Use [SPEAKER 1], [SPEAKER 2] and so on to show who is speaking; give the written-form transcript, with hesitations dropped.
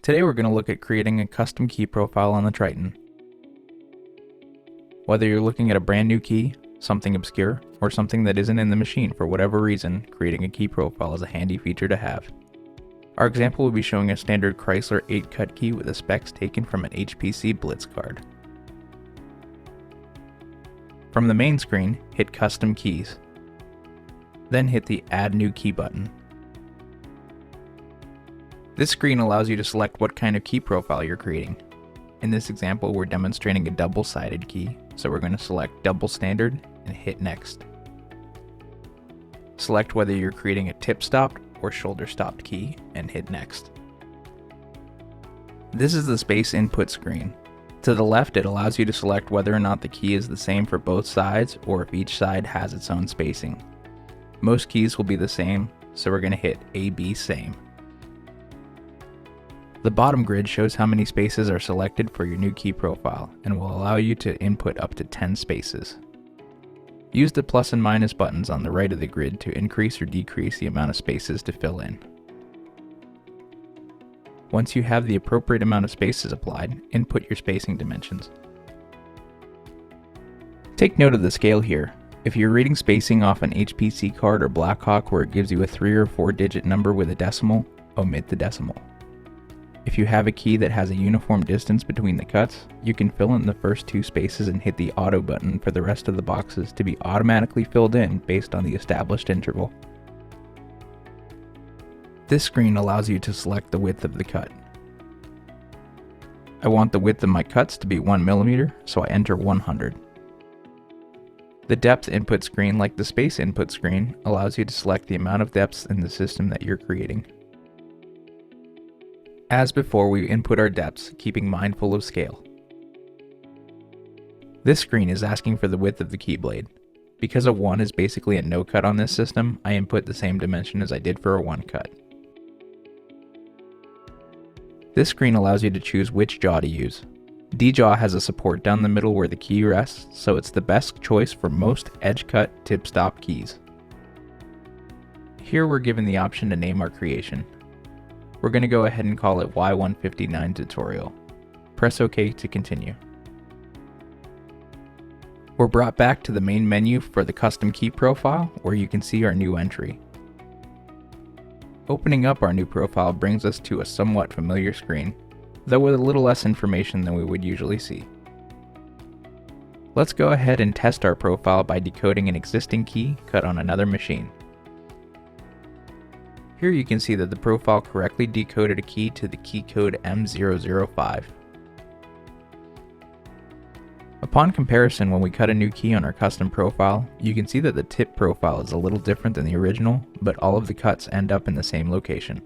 [SPEAKER 1] Today we're going to look at creating a custom key profile on the Triton. Whether you're looking at a brand new key, something obscure, or something that isn't in the machine for whatever reason, creating a key profile is a handy feature to have. Our example will be showing a standard Chrysler 8-cut key with the specs taken from an HPC Blitz card. From the main screen, hit Custom Keys. Then hit the Add New Key button. This screen allows you to select what kind of key profile you're creating. In this example, we're demonstrating a double-sided key, so we're going to select Double Standard and hit Next. Select whether you're creating a tip-stopped or shoulder-stopped key and hit Next. This is the space input screen. To the left, it allows you to select whether or not the key is the same for both sides or if each side has its own spacing. Most keys will be the same, so we're going to hit AB Same. The bottom grid shows how many spaces are selected for your new key profile and will allow you to input up to 10 spaces. Use the plus and minus buttons on the right of the grid to increase or decrease the amount of spaces to fill in. Once you have the appropriate amount of spaces applied, input your spacing dimensions. Take note of the scale here. If you're reading spacing off an HPC card or Blackhawk where it gives you a 3 or 4 digit number with a decimal, omit the decimal. If you have a key that has a uniform distance between the cuts, you can fill in the first 2 spaces and hit the Auto button for the rest of the boxes to be automatically filled in based on the established interval. This screen allows you to select the width of the cut. I want the width of my cuts to be 1 mm, so I enter 100. The depth input screen, like the space input screen, allows you to select the amount of depths in the system that you're creating. As before, we input our depths, keeping mindful of scale. This screen is asking for the width of the key blade. Because a 1 is basically a no cut on this system, I input the same dimension as I did for a 1 cut. This screen allows you to choose which jaw to use. D-jaw has a support down the middle where the key rests, so it's the best choice for most edge cut tip stop keys. Here we're given the option to name our creation. We're going to go ahead and call it Y159 tutorial. Press OK to continue. We're brought back to the main menu for the custom key profile where you can see our new entry. Opening up our new profile brings us to a somewhat familiar screen, though with a little less information than we would usually see. Let's go ahead and test our profile by decoding an existing key cut on another machine. Here you can see that the profile correctly decoded a key to the key code M005. Upon comparison, when we cut a new key on our custom profile, you can see that the tip profile is a little different than the original, but all of the cuts end up in the same location.